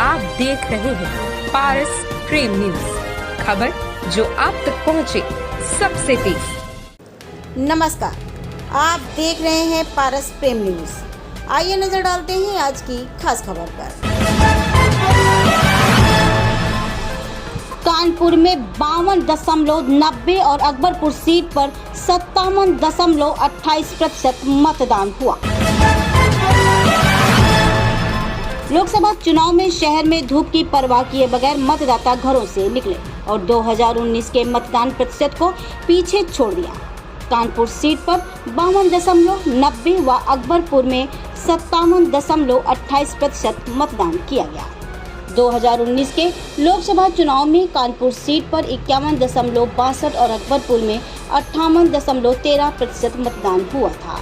आप देख रहे हैं पारस प्रेम न्यूज, खबर जो आप तक पहुंचे सबसे तेज। नमस्कार, आप देख रहे हैं पारस प्रेम न्यूज। आइए नजर डालते हैं आज की खास खबर पर। कानपुर में 52.90 और अकबरपुर सीट पर 57.28% मतदान हुआ। लोकसभा चुनाव में शहर में धूप की परवाह किए बगैर मतदाता घरों से निकले और 2019 के मतदान प्रतिशत को पीछे छोड़ दिया। कानपुर सीट पर 52.90 व अकबरपुर में 57.28% मतदान किया गया। 2019 के लोकसभा चुनाव में कानपुर सीट पर 51.62 और अकबरपुर में 58.13% मतदान हुआ था।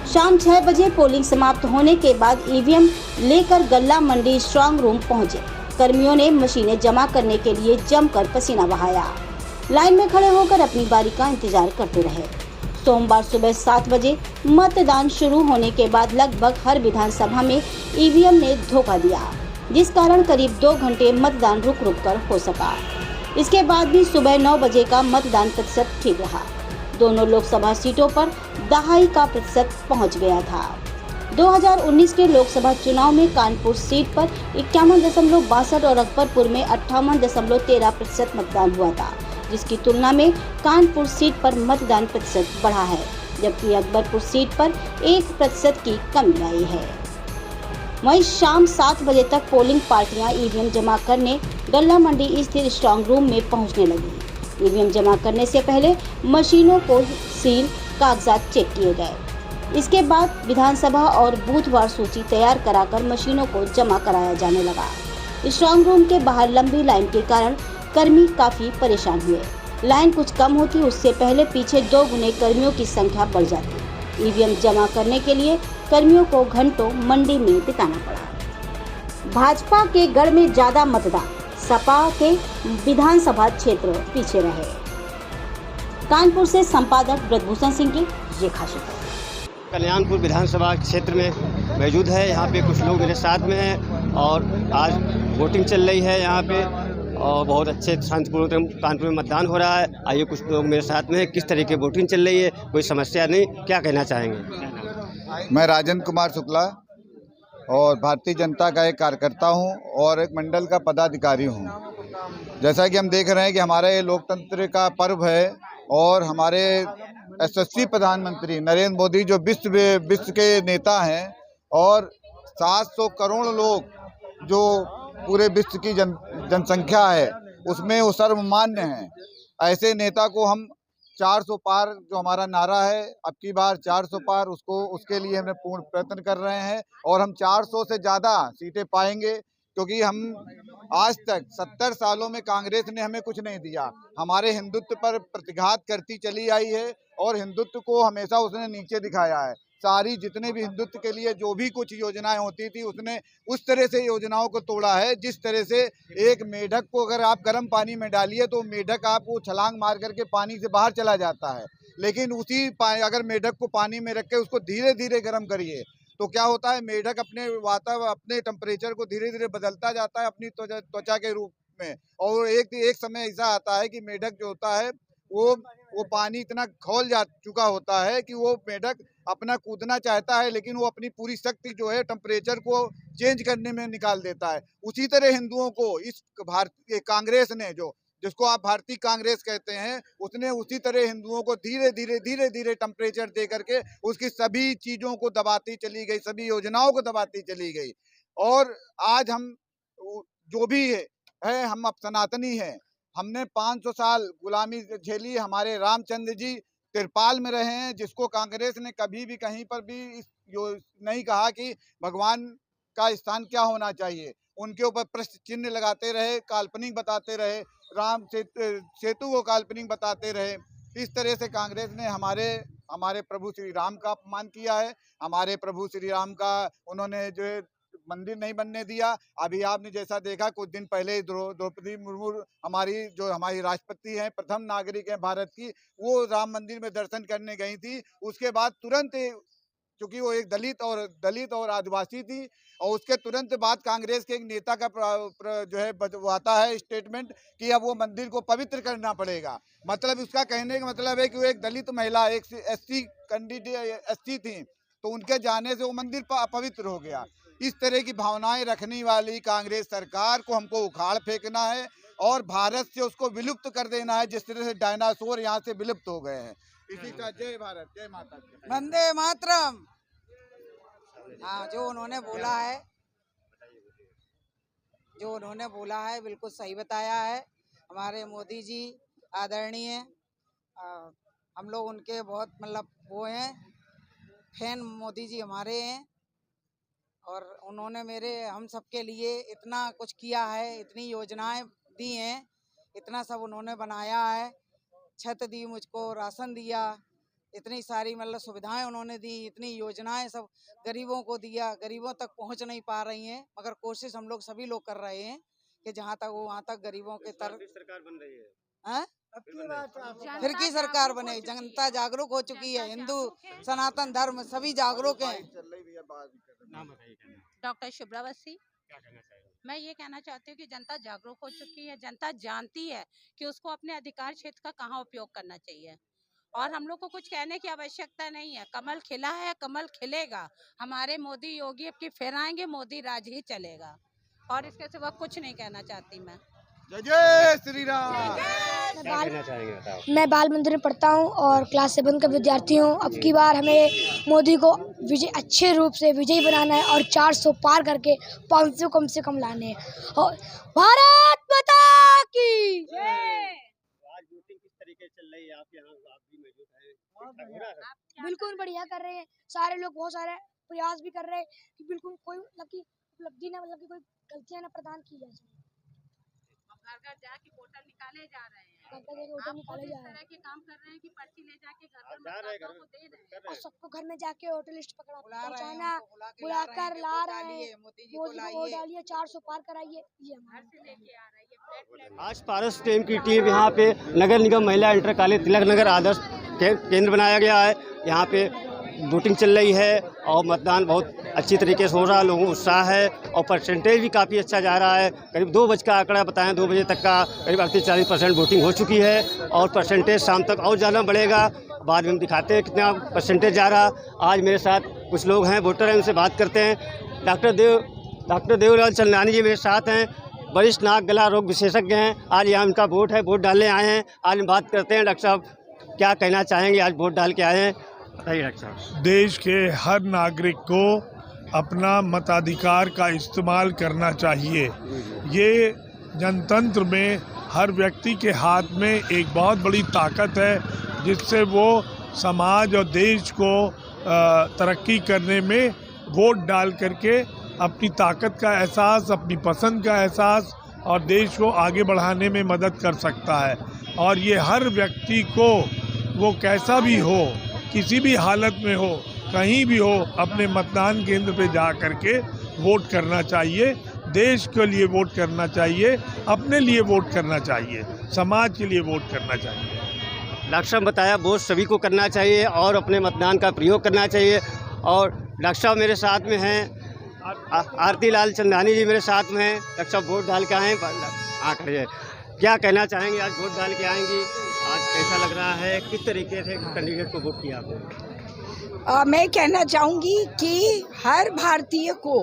शाम 6 बजे पोलिंग समाप्त होने के बाद ईवीएम लेकर गल्ला मंडी स्ट्रांग रूम पहुंचे। कर्मियों ने मशीनें जमा करने के लिए जमकर पसीना बहाया। लाइन में खड़े होकर अपनी बारी का इंतजार करते रहे। सोमवार सुबह 7 बजे मतदान शुरू होने के बाद लगभग हर विधानसभा में ईवीएम ने धोखा दिया, जिस कारण करीब 2 घंटे मतदान रुक कर हो सका। इसके बाद भी सुबह 9 बजे का मतदान प्रतिशत ठीक रहा। दोनों लोकसभा सीटों पर दहाई का प्रतिशत पहुंच गया था। 2019 के लोकसभा चुनाव में कानपुर सीट पर 51.62 और अकबरपुर में 58.13% मतदान हुआ था, जिसकी तुलना में कानपुर सीट पर मतदान प्रतिशत बढ़ा है, जबकि अकबरपुर सीट पर 1% की कमी आई है। वहीं शाम 7 बजे तक पोलिंग पार्टियां ईवीएम जमा करने गल्ला मंडी स्थित स्ट्रांग रूम में पहुंचने लगी। ईवीएम जमा करने से पहले मशीनों को सील कागजात चेक किए गए। इसके बाद विधानसभा और बूथवार सूची तैयार कराकर मशीनों को जमा कराया जाने लगा। स्ट्रांग रूम के बाहर लंबी लाइन के कारण कर्मी काफी परेशान हुए। लाइन कुछ कम होती उससे पहले पीछे 2 गुने कर्मियों की संख्या बढ़ जाती। ईवीएम जमा करने के लिए कर्मियों को घंटों मंडी में बिताना पड़ा। भाजपा के गढ़ में ज्यादा मतदान, सपा के विधानसभा क्षेत्र पीछे रहे। कानपुर से संपादक ब्रजभूषण सिंह की ये खास रिपोर्ट। कल्याणपुर विधानसभा क्षेत्र में मौजूद है। यहाँ पे कुछ लोग मेरे साथ में हैं और आज वोटिंग चल रही है यहाँ पे और बहुत अच्छे शांतिपूर्ण कानपुर में मतदान हो रहा है। आइए कुछ लोग मेरे साथ में हैं, किस तरह की वोटिंग चल रही है, कोई समस्या नहीं, क्या कहना चाहेंगे? मैं राजेंद्र कुमार शुक्ला और भारतीय जनता का एक कार्यकर्ता हूं और एक मंडल का पदाधिकारी हूं। जैसा कि हम देख रहे हैं कि हमारा ये लोकतंत्र का पर्व है और हमारे यशस्वी प्रधानमंत्री नरेंद्र मोदी जो विश्व के नेता हैं और 700 करोड़ लोग जो पूरे विश्व की जनसंख्या है उसमें वो सर्वमान्य हैं। ऐसे नेता को हम 400 पार जो हमारा नारा है, अब की बार 400 पार, उसके लिए हमने पूर्ण प्रयत्न कर रहे हैं और हम 400 से ज़्यादा सीटें पाएंगे, क्योंकि हम आज तक 70 सालों में कांग्रेस ने हमें कुछ नहीं दिया। हमारे हिंदुत्व पर प्रतिघात करती चली आई है और हिंदुत्व को हमेशा उसने नीचे दिखाया है। सारी जितने भी हिंदुत्व के लिए जो भी कुछ योजनाएं होती थी उसने उस तरह से योजनाओं को तोड़ा है जिस तरह से एक मेढक को अगर आप गर्म पानी में डालिए तो मेढक आपको छलांग मार करके पानी से बाहर चला जाता है, लेकिन अगर मेढक को पानी में रख के उसको धीरे धीरे गर्म करिए तो क्या होता है, मेढक अपने टेम्परेचर को धीरे धीरे बदलता जाता है अपनी त्वचा के रूप में। और एक समय ऐसा आता है कि मेढक जो होता है वो पानी इतना खौल जा चुका होता है कि वो मेढक अपना कूदना चाहता है, लेकिन वो अपनी पूरी शक्ति जो है टेम्परेचर को चेंज करने में निकाल देता है। उसी तरह हिंदुओं को इस भारतीय कांग्रेस ने, जिसको आप भारतीय कांग्रेस कहते हैं, उसने उसी तरह हिंदुओं को धीरे धीरे टेम्परेचर दे करके उसकी सभी चीज़ों को दबाती चली गई, सभी योजनाओं को दबाती चली गई। और आज हम जो भी है हम अब सनातनी हैं। हमने 500 साल गुलामी झेली। हमारे रामचंद्र जी तिरपाल में रहे हैं, जिसको कांग्रेस ने कभी भी कहीं पर भी नहीं कहा कि भगवान का स्थान क्या होना चाहिए। उनके ऊपर प्रश्न चिन्ह लगाते रहे, काल्पनिक बताते रहे, राम सेतु को काल्पनिक बताते रहे। इस तरह से कांग्रेस ने हमारे प्रभु श्री राम का अपमान किया है। हमारे प्रभु श्री राम का उन्होंने जो मंदिर नहीं बनने दिया। अभी आपने जैसा देखा कुछ दिन पहले द्रौपदी मुर्मू हमारी राष्ट्रपति हैं, प्रथम नागरिक हैं भारत की, वो राम मंदिर में दर्शन करने गई थी। उसके बाद तुरंत चूंकि वो एक दलित और आदिवासी थी। और उसके तुरंत बाद कांग्रेस के एक नेता का जो है वो आता है स्टेटमेंट कि अब वो मंदिर को पवित्र करना पड़ेगा। मतलब उसका कहने का मतलब है कि वो एक दलित महिला, एक एससी कैंडिडेट एससी थी, तो उनके जाने से वो मंदिर पवित्र हो गया। इस तरह की भावनाएं रखने वाली कांग्रेस सरकार को हमको उखाड़ फेंकना है और भारत से उसको विलुप्त कर देना है, जिस तरह से डायनासोर यहाँ से विलुप्त हो गए हैं। इसी का जय भारत, जय माता दी, वंदे मातरम। हाँ, जो उन्होंने बोला है बिल्कुल सही बताया है। हमारे मोदी जी आदरणीय, हम लोग उनके बहुत मतलब वो हैं, फैन मोदी जी हमारे हैं। और उन्होंने हम सबके लिए इतना कुछ किया है, इतनी योजनाएं दी हैं, इतना सब उन्होंने बनाया है। छत दी मुझको, राशन दिया, इतनी सारी मतलब सुविधाएं उन्होंने दी, इतनी योजनाएं सब गरीबों को दिया। गरीबों तक पहुंच नहीं पा रही हैं, मगर कोशिश हम लोग सभी लोग कर रहे हैं कि जहां तक हो वहां तक गरीबों के तरफ सरकार बन रही है। फिर की सरकार बने, जनता जागरूक हो चुकी है, हिंदू सनातन धर्म सभी जागरूक हैं। डॉक्टर शुभ्रावती, मैं ये कहना चाहती हूँ कि जनता जागरूक हो चुकी है, जनता जानती है कि उसको अपने अधिकार क्षेत्र का कहाँ उपयोग करना चाहिए और हम लोग को कुछ कहने की आवश्यकता नहीं है। कमल खिला है, कमल खिलेगा। हमारे मोदी योगी अब की फिर आएंगे, मोदी राज ही चलेगा और इसके सिवा कुछ नहीं कहना चाहती मैं। जय श्री राम। मैं बाल मंदिर में पढ़ता हूँ और क्लास 7 का विद्यार्थी हूँ। अब की बार हमें मोदी को अच्छे रूप से विजयी बनाना है और 400 पार करके 500 कम से कम लाने हैं। और भारत माता की जय। आज वोटिंग किस तरीके चल रही है आपके यहाँ? आप भी मौजूद हैं। बिल्कुल बढ़िया कर रहे हैं सारे लोग, बहुत सारे प्रयास भी कर रहे हैं कि बिल्कुल कोई उपलब्धि ना मतलब कि कोई गलतियाँ ना प्रदान की जाए। घर घर जाके वोटर निकाले जा रहे हैं, निकाले जा रहे हैं, के काम कर रहे हैं कि पर्ची ले जाके घर घर मतदाताओं को दे रहे हैं और सबको घर में जाके वोटर लिस्ट पहुंचाना, बुलाकर ला रहे हैं। मोदी जी को वोट डालिए, 400 पार कराइए, ये घर से लेके आ रही है। आज पारस टीम की टीम यहाँ पे नगर निगम महिला इंटर कॉलेज तिलक नगर आदर्श केंद्र बनाया गया है। यहाँ पे वोटिंग चल रही है और मतदान बहुत अच्छी तरीके से हो रहा है, लोगों को उत्साह है और परसेंटेज भी काफ़ी अच्छा जा रहा है। करीब 2 बजे का आंकड़ा बताएं, 2 बजे तक का करीब 38-40% वोटिंग हो चुकी है और परसेंटेज शाम तक और ज़्यादा बढ़ेगा। बाद में हम दिखाते हैं कितना परसेंटेज जा रहा। आज मेरे साथ कुछ लोग हैं, वोटर हैं, उनसे बात करते हैं। डॉक्टर देवलाल चंदानी जी मेरे साथ हैं, वरिष्ठ नाक गला रोग विशेषज्ञ हैं। आज यहाँ उनका वोट है, वोट डालने आए हैं। आज हम बात करते हैं, डॉक्टर साहब क्या कहना चाहेंगे? आज वोट डाल के आए हैं, बताइए डॉक्टर साहब। देश के हर नागरिक को अपना मताधिकार का इस्तेमाल करना चाहिए। ये जनतंत्र में हर व्यक्ति के हाथ में एक बहुत बड़ी ताकत है, जिससे वो समाज और देश को तरक्की करने में वोट डाल करके अपनी ताकत का एहसास, अपनी पसंद का एहसास और देश को आगे बढ़ाने में मदद कर सकता है। और ये हर व्यक्ति को, वो कैसा भी हो, किसी भी हालत में हो, कहीं भी हो, अपने मतदान केंद्र पे जा करके वोट करना चाहिए। देश के लिए वोट करना चाहिए, अपने लिए वोट करना चाहिए, समाज के लिए वोट करना चाहिए। डॉक्टर साहब बताया वोट सभी को करना चाहिए और अपने मतदान का प्रयोग करना चाहिए। और डॉक्टर साहब मेरे साथ में हैं, आरती लाल चंदानी जी मेरे साथ में हैं। डॉक्टर साहब वोट डाल के आए, करिए, क्या कहना चाहेंगे? आज वोट डाल के आएंगी, आज कैसा लग रहा है? किस तरीके से कैंडिडेट को वोट किया आपने? मैं कहना चाहूँगी कि हर भारतीय को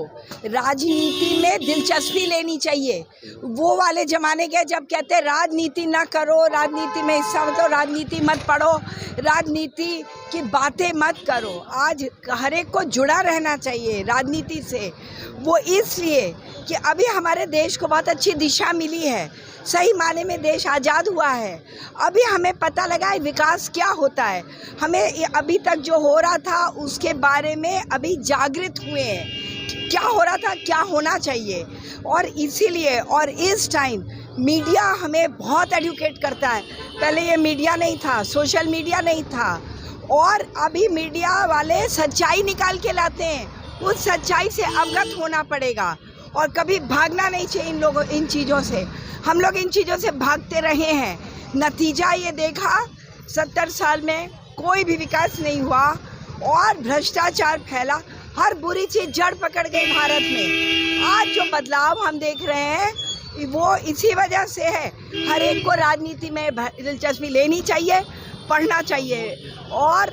राजनीति में दिलचस्पी लेनी चाहिए। वो वाले ज़माने के जब कहते राजनीति ना करो, राजनीति में हिस्सा मत लो, राजनीति मत पढ़ो, राजनीति की बातें मत करो। आज हर एक को जुड़ा रहना चाहिए राजनीति से। वो इसलिए कि अभी हमारे देश को बहुत अच्छी दिशा मिली है, सही माने में देश आज़ाद हुआ है। अभी हमें पता लगा है विकास क्या होता है। हमें अभी तक जो हो रहा था उसके बारे में अभी जागृत हुए हैं, क्या हो रहा था, क्या होना चाहिए। और इसीलिए और इस टाइम मीडिया हमें बहुत एडुकेट करता है। पहले ये मीडिया नहीं था, सोशल मीडिया नहीं था, और अभी मीडिया वाले सच्चाई निकाल के लाते हैं। उस सच्चाई से अवगत होना पड़ेगा और कभी भागना नहीं चाहिए इन चीज़ों से। हम लोग इन चीज़ों से भागते रहे हैं, नतीजा ये देखा 70 साल में कोई भी विकास नहीं हुआ। और भ्रष्टाचार फैला, हर बुरी चीज़ जड़ पकड़ गई भारत में। आज जो बदलाव हम देख रहे हैं वो इसी वजह से है। हर एक को राजनीति में दिलचस्पी लेनी चाहिए, पढ़ना चाहिए और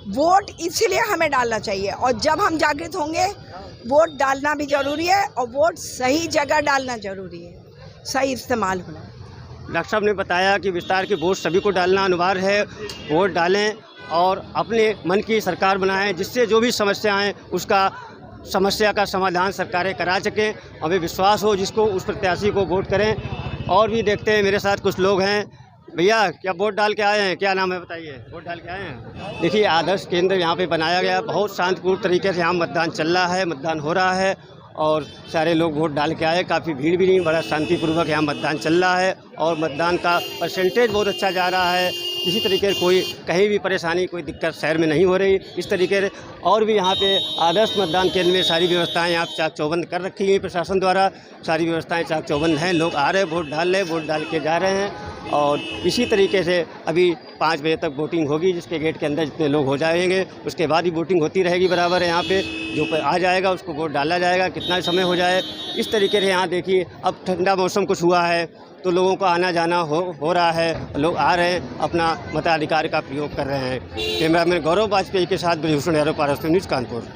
वोट इसलिए हमें डालना चाहिए। और जब हम जागृत होंगे, वोट डालना भी ज़रूरी है और वोट सही जगह डालना ज़रूरी है, सही इस्तेमाल होना। डॉक्टर साहब ने बताया कि विस्तार के वोट सभी को डालना अनिवार्य है। वोट डालें और अपने मन की सरकार बनाएं, जिससे जो भी समस्याएं उसका समस्या का समाधान सरकारें करा सकें। हमें विश्वास हो जिसको उस प्रत्याशी को वोट करें। और भी देखते हैं, मेरे साथ कुछ लोग हैं। भैया, क्या वोट डाल के आए हैं? क्या नाम है बताइए? वोट डाल के आए हैं? देखिए, आदर्श केंद्र यहाँ पे बनाया गया, बहुत शांतिपूर्ण तरीके से यहाँ मतदान चल रहा है, मतदान हो रहा है और सारे लोग वोट डाल के आए। काफ़ी भीड़ भी नहीं, बड़ा शांतिपूर्वक यहाँ मतदान चल रहा है और मतदान का परसेंटेज बहुत अच्छा जा रहा है। किसी तरीके कोई कहीं भी परेशानी, कोई दिक्कत शहर में नहीं हो रही। इस तरीके से और भी यहाँ पे आदर्श मतदान केंद्र में सारी व्यवस्थाएं यहाँ चाक चौबंद कर रखी हैं प्रशासन द्वारा। सारी व्यवस्थाएं चाक चौबंद हैं, लोग आ रहे हैं, वोट डाल रहे हैं, वोट डाल के जा रहे हैं। और इसी तरीके से अभी 5 बजे तक वोटिंग होगी, जिसके गेट के अंदर जितने लोग हो जाएंगे उसके बाद ही वोटिंग होती रहेगी बराबर। यहाँ पे जो आ जाएगा उसको वोट डाला जाएगा, कितना समय हो जाए। इस तरीके से यहाँ देखिए, अब ठंडा मौसम कुछ हुआ है तो लोगों को आना जाना हो रहा है, लोग आ रहे हैं, अपना मताधिकार का प्रयोग कर रहे हैं। कैमरामैन गौरव वाजपेयी के साथ ब्रजभूषण यादव, पारस न्यूज़, कानपुर।